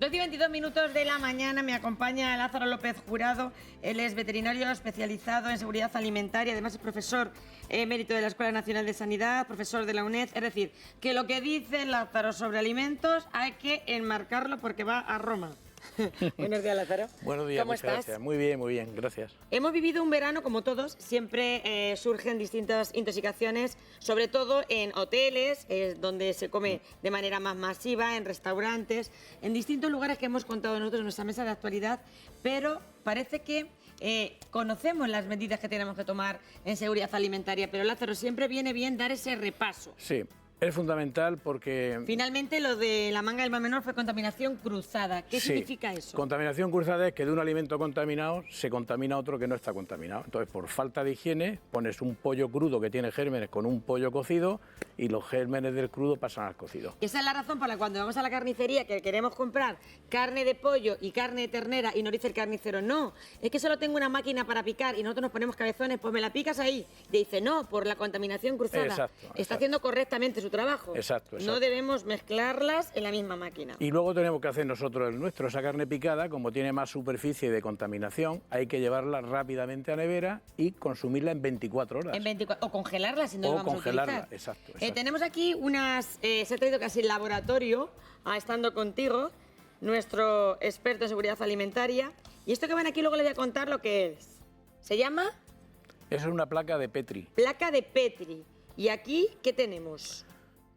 12:22 de la mañana, me acompaña Lázaro López Jurado. Él es veterinario especializado en seguridad alimentaria, además es profesor emérito de la Escuela Nacional de Sanidad, profesor de la UNED. Es decir, que lo que dice Lázaro sobre alimentos hay que enmarcarlo porque va a Roma. Buenos días, Lázaro. Buenos días, ¿Cómo muchas estás? gracias. Muy bien, gracias. Hemos vivido un verano, como todos, siempre surgen distintas intoxicaciones, sobre todo en hoteles, donde se come de manera más masiva, en restaurantes, en distintos lugares que hemos contado nosotros en nuestra mesa de actualidad, pero parece que conocemos las medidas que tenemos que tomar en seguridad alimentaria, pero Lázaro, siempre viene bien dar ese repaso. Sí, es fundamental porque... Finalmente, lo de la Manga del Mar Menor fue contaminación cruzada. ¿Qué Sí, significa eso? Contaminación cruzada es que de un alimento contaminado se contamina otro que no está contaminado. Entonces, por falta de higiene, pones un pollo crudo que tiene gérmenes con un pollo cocido y los gérmenes del crudo pasan al cocido. Esa es la razón por la que cuando vamos a la carnicería que queremos comprar carne de pollo y carne de ternera y nos dice el carnicero, no, es que solo tengo una máquina para picar y nosotros nos ponemos cabezones, pues me la picas ahí. Y dice, no, por la contaminación cruzada. Exacto. Está haciendo correctamente su trabajo. Exacto. No debemos mezclarlas en la misma máquina. Y luego tenemos que hacer nosotros el nuestro. Esa carne picada, como tiene más superficie de contaminación, hay que llevarla rápidamente a nevera y consumirla en 24 horas. O congelarla si no la vamos a utilizar. Exacto. Tenemos aquí unas... se ha traído casi el laboratorio, estando contigo, nuestro experto en seguridad alimentaria. Y esto que ven aquí luego les voy a contar lo que es. ¿Se llama? Esa es una placa de Petri. Placa de Petri. ¿Y aquí qué tenemos?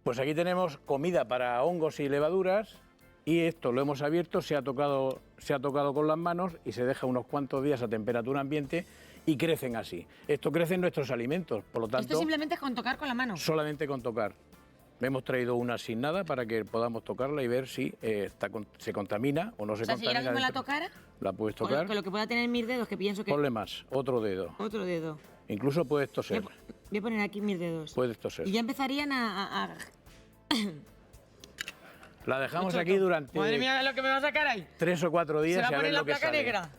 Pues aquí tenemos comida para hongos y levaduras y esto lo hemos abierto, se ha tocado con las manos y se deja unos cuantos días a temperatura ambiente y crecen así. Esto crece en nuestros alimentos, por lo tanto... Esto simplemente es con tocar con la mano. Solamente con tocar. Hemos traído una sin nada para que podamos tocarla y ver si se contamina o no se contamina. Si yo ahora mismo la tocara, la puedes tocar. Con lo que pueda tener en mis dedos, que pienso que... Ponle más, otro dedo. Otro dedo. Incluso puedes toser. Voy a poner aquí mis dedos. Puedes toser. Y ya empezarían a... La dejamos aquí durante... Madre mía, lo que me va a sacar ahí. 3 o 4 días. ¿Se va a y a poner ver la lo que placa sale. negra?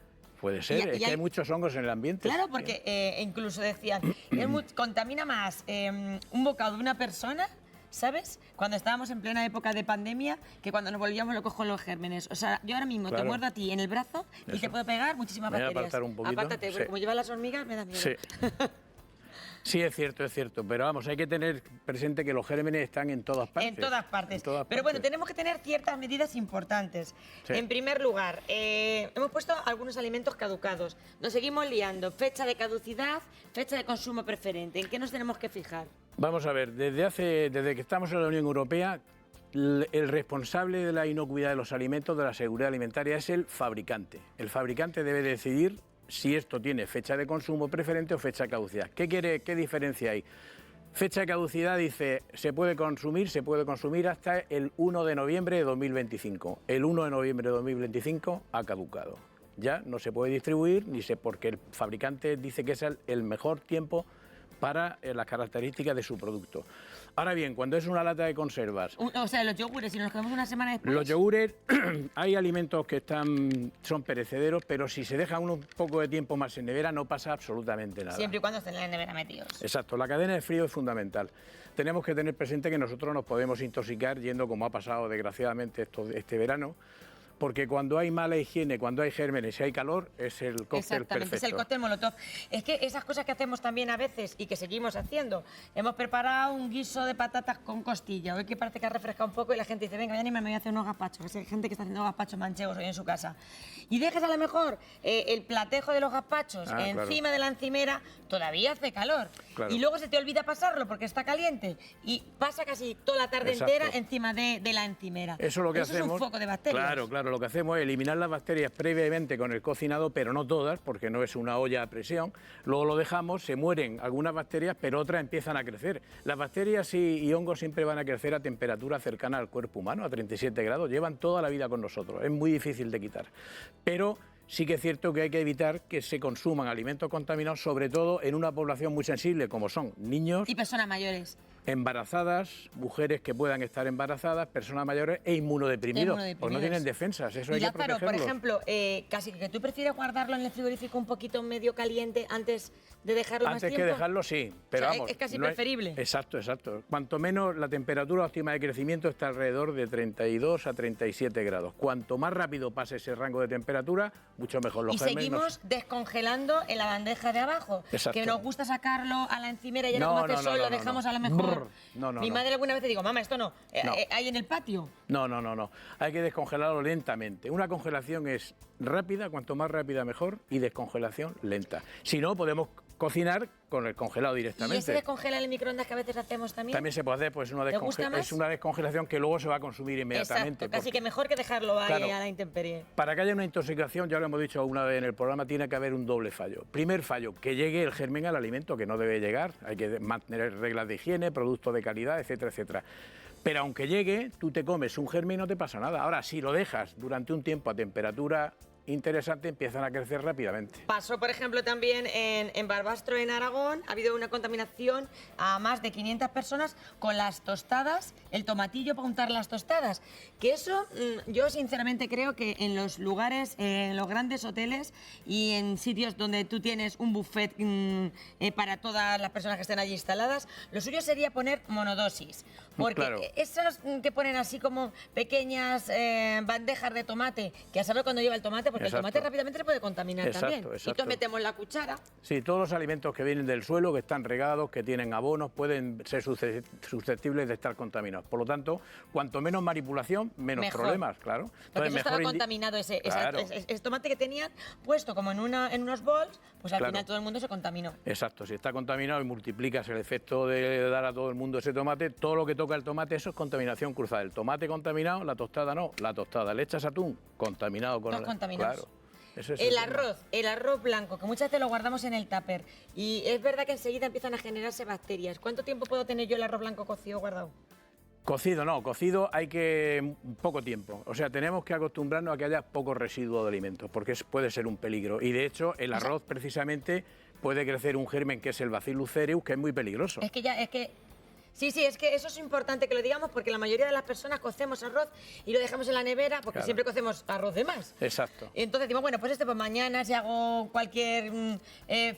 Puede ser, es que hay muchos hongos en el ambiente. Claro, porque incluso decían, contamina más un bocado de una persona, ¿sabes? Cuando estábamos en plena época de pandemia, que cuando nos volvíamos locos con los gérmenes. O sea, yo ahora mismo te muerdo a ti en el brazo y te puedo pegar muchísimas Me voy a bacterias. apartar un poquito. Apártate, porque como llevan las hormigas, me da miedo. Sí. Sí, es cierto, pero vamos, hay que tener presente que los gérmenes están en todas partes. En todas partes. En todas Pero bueno, partes. tenemos que tener ciertas medidas importantes. Sí. En primer lugar, hemos puesto algunos alimentos caducados. Nos seguimos liando. Fecha de caducidad, fecha de consumo preferente. ¿En qué nos tenemos que fijar? Vamos a ver, desde que estamos en la Unión Europea, el responsable de la inocuidad de los alimentos, de la seguridad alimentaria, es el fabricante. El fabricante debe decidir si esto tiene fecha de consumo preferente o fecha de caducidad. ¿Qué diferencia hay? Fecha de caducidad dice, se puede consumir hasta el 1 de noviembre de 2025. El 1 de noviembre de 2025 ha caducado. Ya no se puede distribuir, porque el fabricante dice que es el mejor tiempo para las características de su producto. Ahora bien, cuando es una lata de conservas... O sea, los yogures, si nos comemos una semana después... Los yogures, hay alimentos que son perecederos, pero si se deja un poco de tiempo más en nevera no pasa absolutamente nada. Siempre y cuando estén en la nevera metidos. Exacto, la cadena de frío es fundamental. Tenemos que tener presente que nosotros nos podemos intoxicar yendo, como ha pasado desgraciadamente este verano, porque cuando hay mala higiene, cuando hay gérmenes y hay calor, es el cóctel perfecto. Es el cóctel molotov. Es que esas cosas que hacemos también a veces y que seguimos haciendo, hemos preparado un guiso de patatas con costilla, hoy que parece que ha refrescado un poco y la gente dice, venga, ya ni me voy a hacer unos gazpachos, hay gente que está haciendo gazpachos manchegos hoy en su casa. Y dejas a lo mejor el platejo de los gazpachos encima de la encimera, todavía hace calor. Claro. Y luego se te olvida pasarlo porque está caliente y pasa casi toda la tarde entera encima de la encimera. Eso es lo que hacemos. Es un foco de bacterias. Claro, lo que hacemos es eliminar las bacterias previamente con el cocinado, pero no todas, porque no es una olla a presión. Luego lo dejamos, se mueren algunas bacterias, pero otras empiezan a crecer. Las bacterias y hongos siempre van a crecer a temperatura cercana al cuerpo humano, a 37 grados. Llevan toda la vida con nosotros, es muy difícil de quitar. Pero sí que es cierto que hay que evitar que se consuman alimentos contaminados, sobre todo en una población muy sensible, como son niños y personas mayores. embarazadas, mujeres que puedan estar embarazadas, personas mayores e inmunodeprimidos, pues no tienen defensas, eso hay que Lázaro, protegerlos. por ejemplo, casi que tú prefieres guardarlo en el frigorífico un poquito medio caliente antes de dejarlo más tiempo. Antes que dejarlo, sí, pero O sea, vamos... es casi no preferible. Exacto, exacto. Cuanto menos la temperatura óptima de crecimiento está alrededor de 32 a 37 grados. Cuanto más rápido pase ese rango de temperatura, mucho mejor. Los Y gérmenes seguimos descongelando en la bandeja de abajo. Exacto. Que nos gusta sacarlo a la encimera y ya No, como hace no, sol, no, lo no, dejamos no. a lo mejor. Brr. No, Mi madre alguna vez te digo, mamá, esto no, hay en el patio. No. Hay que descongelarlo lentamente. Una congelación es rápida, cuanto más rápida mejor, y descongelación lenta. Si no, podemos cocinar con el congelado ¿Y directamente. ese descongela en el microondas que a veces hacemos también? También se puede hacer pues, ¿Te gusta más? es una descongelación que luego se va a consumir inmediatamente. Exacto, casi que mejor que dejarlo ahí Claro. a la intemperie. Para que haya una intoxicación, ya lo hemos dicho una vez en el programa, tiene que haber un doble fallo. Primer fallo, que llegue el germen al alimento, que no debe llegar. Hay que mantener reglas de higiene, productos de calidad, etcétera, etcétera. Pero aunque llegue, tú te comes un germen y no te pasa nada. Ahora, si lo dejas durante un tiempo a temperatura interesante, empiezan a crecer rápidamente. Pasó, por ejemplo, también en Barbastro, en Aragón, ha habido una contaminación a más de 500 personas con las tostadas, el tomatillo para untar las tostadas. Que eso, yo sinceramente creo que en los lugares, en los grandes hoteles y en sitios donde tú tienes un buffet para todas las personas que estén allí instaladas, lo suyo sería poner monodosis. Porque Claro. esos que ponen así como pequeñas bandejas de tomate, que a saber cuándo lleva el tomate, porque Exacto. el tomate rápidamente se puede contaminar Exacto, también. Y exacto. entonces metemos la cuchara. Sí, todos los alimentos que vienen del suelo, que están regados, que tienen abonos, pueden ser susceptibles de estar contaminados. Por lo tanto, cuanto menos manipulación, menos Mejor. problemas, claro. Porque eso estaba indi- contaminado, ese Claro. tomate que tenían puesto como en unos bols, pues al Claro. final todo el mundo se contaminó. Exacto, si está contaminado y multiplicas el efecto de dar a todo el mundo ese tomate, todo lo que toca el tomate, eso es contaminación cruzada. El tomate contaminado, la tostada no. La tostada le echas atún, contaminado con Todos contaminados. Claro. Ese es El tema. arroz blanco, que muchas veces lo guardamos en el tupper. Y es verdad que enseguida empiezan a generarse bacterias. ¿Cuánto tiempo puedo tener yo el arroz blanco cocido guardado? Cocido no, cocido hay que poco tiempo. O sea, tenemos que acostumbrarnos a que haya poco residuo de alimentos, porque puede ser un peligro. Y de hecho, el arroz precisamente puede crecer un germen que es el Bacillus cereus, que es muy peligroso. Es que sí, es que eso es importante que lo digamos porque la mayoría de las personas cocemos arroz y lo dejamos en la nevera porque Claro. siempre cocemos arroz de más. Exacto. Y entonces decimos, bueno, pues pues mañana si hago cualquier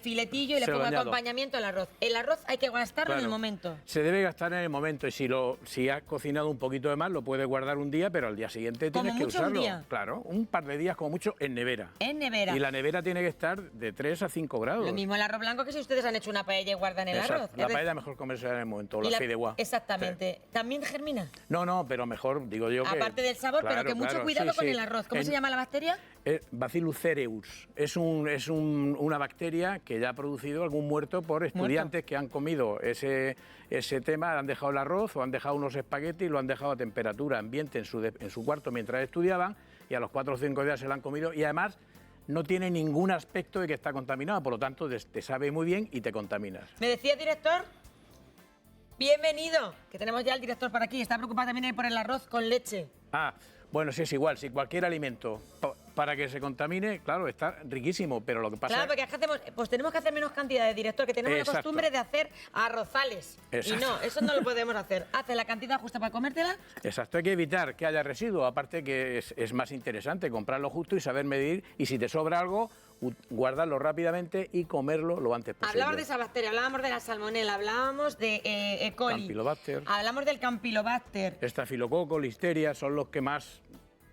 filetillo y le Se lo pongo añado. acompañamiento al arroz. El arroz hay que gastarlo en el Claro. momento. Se debe gastar en el momento y si has cocinado un poquito de más, lo puedes guardar un día, pero al día siguiente Como tienes que mucho un usarlo. día. Claro, un par de días como mucho en nevera. En nevera. Y la nevera tiene que estar de 3 a 5 grados. Lo mismo el arroz blanco que si ustedes han hecho una paella y guardan el Exacto. arroz. La Es decir, paella mejor comerse en el momento, o y la fideuá. Exactamente. ¿También germina? No, pero mejor, digo yo que... Aparte del sabor, pero Claro, que mucho claro, cuidado sí, con sí. el arroz. ¿Cómo se llama la bacteria? Bacillus cereus. Es una bacteria que ya ha producido algún muerto por estudiantes que han comido ese tema, han dejado el arroz o han dejado unos espaguetis y lo han dejado a temperatura ambiente en su cuarto mientras estudiaban y a los 4 o 5 días se lo han comido y además no tiene ningún aspecto de que está contaminado, por lo tanto te sabe muy bien y te contaminas. ¿Me decía el director? Bienvenido, que tenemos ya al director por aquí. Está preocupado también por el arroz con leche. Bueno, sí es igual, si cualquier alimento para que se contamine, claro, está riquísimo, pero lo que pasa Claro, porque es que pues tenemos que hacer menos cantidad de director, que tenemos la Exacto. costumbre de hacer arrozales. Exacto. Y no, eso no lo podemos hacer. Hace la cantidad justa para comértela. Exacto, hay que evitar que haya residuos, aparte que es más interesante comprarlo justo y saber medir, y si te sobra algo, guardarlo rápidamente y comerlo lo antes posible. Hablábamos de esa bacteria, hablábamos de la salmonela, hablábamos de E. coli. Campylobacter. Hablamos del Campylobacter. Estafilococo, listeria, son los que más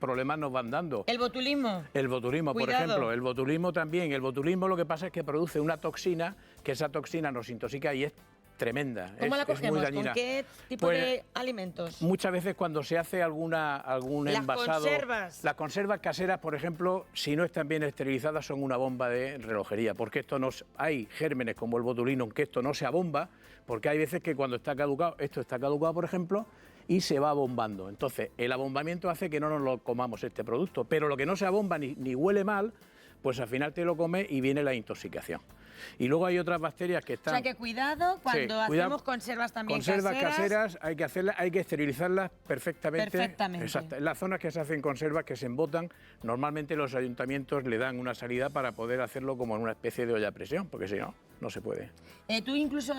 problemas nos van dando. El botulismo. El botulismo, por Cuidado. ejemplo, el botulismo también. El botulismo lo que pasa es que produce una toxina, que esa toxina nos intoxica y es tremenda. ¿Cómo la es muy cogemos? dañina. ¿Con qué tipo Pues, de alimentos? Muchas veces cuando se hace algún Las envasado... conservas. Las conservas caseras, por ejemplo, si no están bien esterilizadas, son una bomba de relojería, porque hay gérmenes como el botulino, que esto no se abomba, porque hay veces que cuando está caducado, esto está caducado, por ejemplo, y se va abombando. Entonces, el abombamiento hace que no nos lo comamos este producto, pero lo que no se abomba ni huele mal, pues al final te lo comes y viene la intoxicación. Y luego hay otras bacterias que están... O sea, que cuidado cuando hacemos conservas también caseras, hay que esterilizarlas perfectamente. Perfectamente. Exacto. En las zonas que se hacen conservas, que se embotan, normalmente los ayuntamientos le dan una salida para poder hacerlo como en una especie de olla a presión, porque si no, no se puede. Tú incluso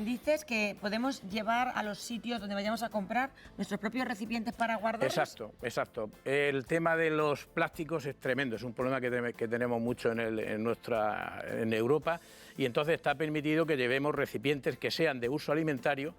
dices que podemos llevar a los sitios donde vayamos a comprar nuestros propios recipientes para guardarlos. Exacto, exacto. El tema de los plásticos es tremendo, es un problema que tenemos mucho en Europa, y entonces está permitido que llevemos recipientes que sean de uso alimentario,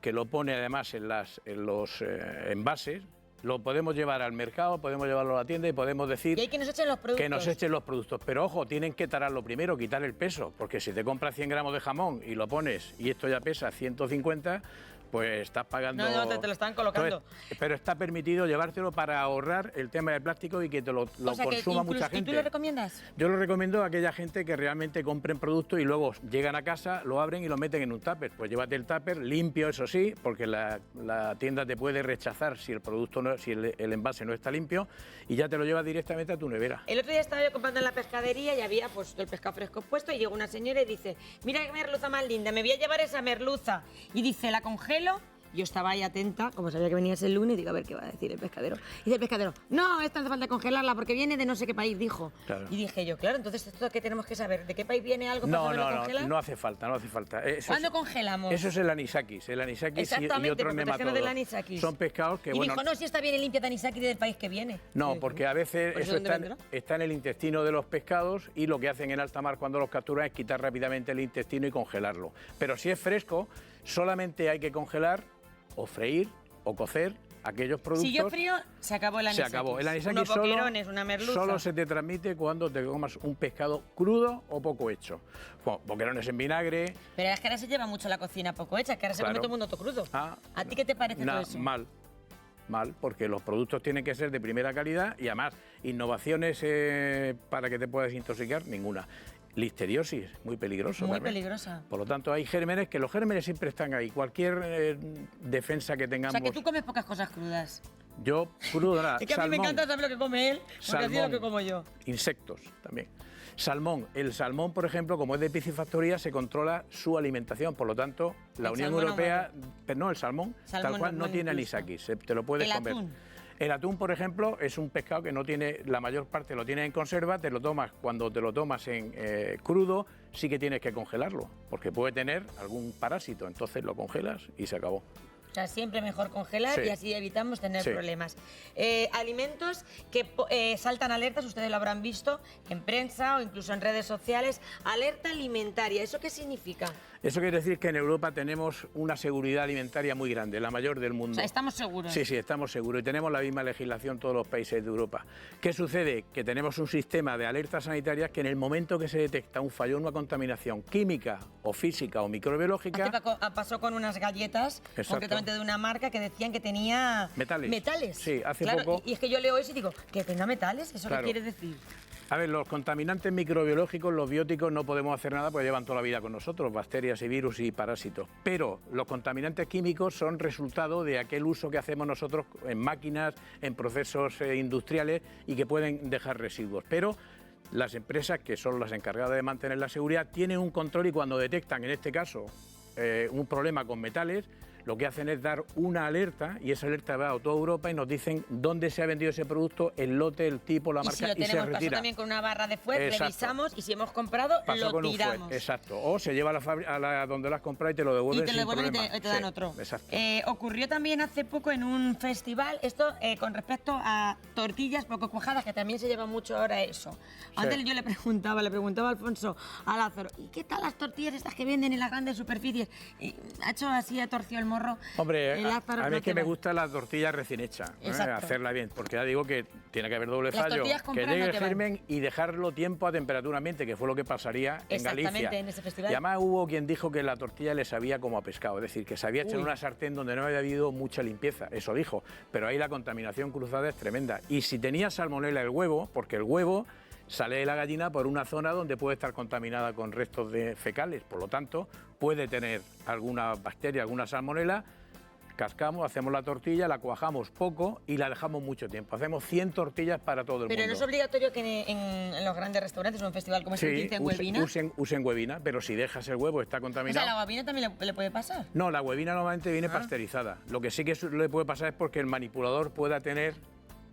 que lo pone además en los envases. Lo podemos llevar al mercado, podemos llevarlo a la tienda y podemos decir... Y hay que nos echen los productos. Que nos echen los productos. Pero ojo, tienen que tararlo primero, quitar el peso, porque si te compras 100 gramos de jamón y lo pones y esto ya pesa 150... pues estás pagando... No, te lo están colocando. Entonces, pero está permitido llevártelo para ahorrar el tema del plástico y que te lo consuma mucha gente. ¿Y tú lo recomiendas? Yo lo recomiendo a aquella gente que realmente compren productos y luego llegan a casa, lo abren y lo meten en un tupper. Pues llévate el tupper limpio, eso sí, porque la tienda te puede rechazar si el producto si el envase no está limpio, y ya te lo llevas directamente a tu nevera. El otro día estaba yo comprando en la pescadería y había pues el pescado fresco puesto, y llegó una señora y dice: mira qué merluza más linda, me voy a llevar esa merluza. Y dice: la congelo. Yo estaba ahí atenta, como sabía que venías el lunes, digo, a ver qué va a decir el pescadero. Y dice el pescadero: no, esta no hace falta congelarla porque viene de no sé qué país, dijo. Claro. Y dije yo: claro, entonces esto que tenemos que saber, ¿de qué país viene algo para saberlo congelar? No hace falta, no hace falta. ¿Cuándo congelamos? Eso es el anisakis y otros nematodos. Del anisakis. Son pescados que, y dijo: no, si está bien limpia de anisakis del país que viene. No, porque a veces eso está en el intestino de los pescados, y lo que hacen en alta mar cuando los capturan es quitar rápidamente el intestino y congelarlo. Pero si es fresco, solamente hay que congelar o freír o cocer aquellos productos. Si yo frío, se acabó el anisakis. Se acabó. El anisakis unos boquerones, una merluza. Solo se te transmite cuando te comas un pescado crudo o poco hecho. Bueno, boquerones en vinagre. Pero es que ahora se lleva mucho la cocina poco hecha, que ahora se come todo el mundo todo crudo. ¿A ti qué te parece todo eso? Mal, porque los productos tienen que ser de primera calidad, y además innovaciones para que te puedas intoxicar, ninguna. Listeriosis, muy peligroso. Muy peligrosa. Por lo tanto, hay gérmenes, que los gérmenes siempre están ahí. Cualquier defensa que tengamos... O sea, que tú comes pocas cosas crudas. Yo, crudo, nada. Es que a mí me encanta saber lo que come él, porque así es lo que como yo. Insectos también. Salmón. El salmón, por ejemplo, como es de piscifactoría, se controla su alimentación. Por lo tanto, la Unión Europea... Pero no, el salmón tal cual no tiene anisakis. Te lo puedes comer. Atún. El atún, por ejemplo, es un pescado que no tiene, la mayor parte lo tiene en conserva, te lo tomas, cuando te lo tomas en crudo, sí que tienes que congelarlo, porque puede tener algún parásito, entonces lo congelas y se acabó. O sea, siempre mejor congelar, y así evitamos tener problemas. Alimentos que saltan alertas, ustedes lo habrán visto en prensa o incluso en redes sociales. Alerta alimentaria, ¿eso qué significa? Eso quiere decir que en Europa tenemos una seguridad alimentaria muy grande, la mayor del mundo. O sea, ¿estamos seguros? Sí, estamos seguros, y tenemos la misma legislación todos los países de Europa. ¿Qué sucede? Que tenemos un sistema de alertas sanitarias que en el momento que se detecta un fallo, una contaminación química o física o microbiológica... Hace pasó con unas galletas, concretamente de una marca, que decían que tenía... Metales. Sí, hace poco... Y es que yo leo eso y digo, ¿que tenga metales? ¿Eso qué quiere decir? A ver, los contaminantes microbiológicos, los bióticos, no podemos hacer nada porque llevan toda la vida con nosotros, bacterias y virus y parásitos. Pero los contaminantes químicos son resultado de aquel uso que hacemos nosotros en máquinas, en procesos industriales, y que pueden dejar residuos. Pero las empresas, que son las encargadas de mantener la seguridad, tienen un control, y cuando detectan, en este caso, un problema con metales, lo que hacen es dar una alerta, y esa alerta va a toda Europa y nos dicen dónde se ha vendido ese producto, el lote, el tipo, la marca, y se retira. Pasó también con una barra de fuet, revisamos, y si hemos comprado, lo tiramos. Exacto. O se lleva a donde lo has comprado y te lo devuelven. Y te lo devuelven y te dan otro. Exacto. Ocurrió también hace poco en un festival, esto con respecto a tortillas poco cuajadas, que también se lleva mucho ahora eso. Antes yo le preguntaba a Alfonso, a Lázaro: ¿y qué tal las tortillas estas que venden en las grandes superficies? Y ha hecho así, ha torcido el morro. Hombre, a mí es que me gusta la tortilla recién hecha, hacerla bien, porque ya digo que tiene que haber doble fallo, que llegue el germen y dejarlo tiempo a temperatura ambiente, que fue lo que pasaría en Galicia. En ese festival. Y además hubo quien dijo que la tortilla le sabía como a pescado, es decir, que se había hecho en una sartén donde no había habido mucha limpieza, eso dijo, pero ahí la contaminación cruzada es tremenda. Y si tenía salmonela el huevo, porque el huevo sale de la gallina por una zona donde puede estar contaminada con restos de fecales, por lo tanto puede tener alguna bacteria, alguna salmonela, cascamos, hacemos la tortilla, la cuajamos poco y la dejamos mucho tiempo. Hacemos 100 tortillas para todo el mundo. Pero no es obligatorio que en los grandes restaurantes o en un festival como es el 15 en huevina. Usen huevina, pero si dejas el huevo está contaminado. O sea, ¿la huevina también le puede pasar? No, la huevina normalmente viene pasteurizada. Lo que sí que le puede pasar es porque el manipulador pueda tener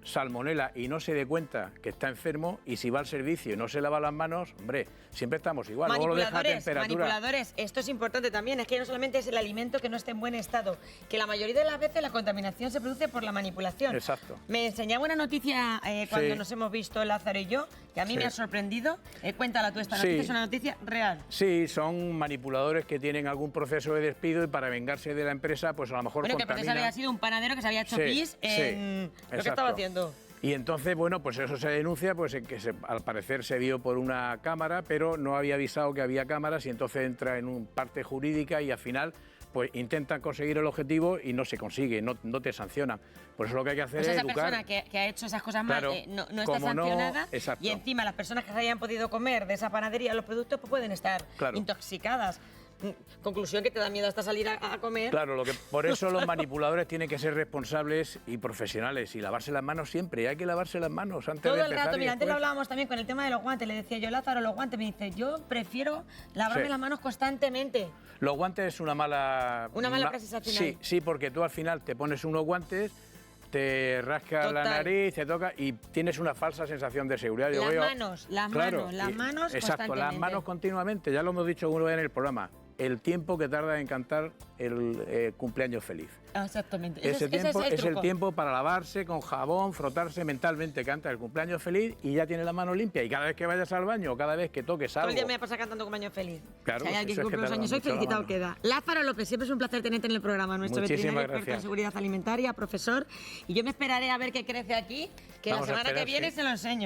salmonela y no se dé cuenta que está enfermo, y si va al servicio y no se lava las manos, hombre, siempre estamos igual. Luego lo deja a temperatura. Manipuladores, esto es importante también, es que no solamente es el alimento que no esté en buen estado, que la mayoría de las veces la contaminación se produce por la manipulación. Exacto. Me enseñaba una noticia cuando nos hemos visto Lázaro y yo, que a mí me ha sorprendido. Cuéntala tú, esta noticia es una noticia real. Sí, son manipuladores que tienen algún proceso de despido y para vengarse de la empresa, pues a lo mejor bueno, contaminan. que el proceso había sido un panadero que se había hecho pis en lo que estaba haciendo. Y entonces, bueno, pues eso se denuncia, pues al parecer se vio por una cámara, pero no había avisado que había cámaras, y entonces entra en una parte jurídica y al final pues intentan conseguir el objetivo y no se consigue, no te sancionan. Por eso lo que hay que hacer es educar. Esa persona que ha hecho esas cosas mal no está como sancionada, exacto. Y encima las personas que se hayan podido comer de esa panadería los productos pues pueden estar intoxicadas. Conclusión, que te da miedo hasta salir a comer. Claro, por eso los manipuladores tienen que ser responsables y profesionales y lavarse las manos siempre. Hay que lavarse las manos antes de empezar. Todo el rato, mira, antes lo hablábamos también con el tema de los guantes. Le decía yo, Lázaro, los guantes, me dice, yo prefiero lavarme las manos constantemente. Los guantes es una mala praxis al final. Sí, porque tú al final te pones unos guantes, te rascas la nariz, te toca y tienes una falsa sensación de seguridad. Las manos exacto, las manos continuamente. Ya lo hemos dicho una vez en el programa. El tiempo que tarda en cantar el cumpleaños feliz. Exactamente. Ese tiempo es el tiempo para lavarse con jabón, frotarse mentalmente, canta el cumpleaños feliz y ya tiene la mano limpia. Y cada vez que vayas al baño o cada vez que toques algo... Todo el día me pasa cantando cumpleaños feliz. Claro, si hay alguien que cumple los años hoy, felicitado queda. Lázaro López, siempre es un placer tenerte en el programa. Nuestro veterinario experto en seguridad alimentaria, profesor. Y yo me esperaré a ver qué crece aquí, que la semana que viene se lo enseño.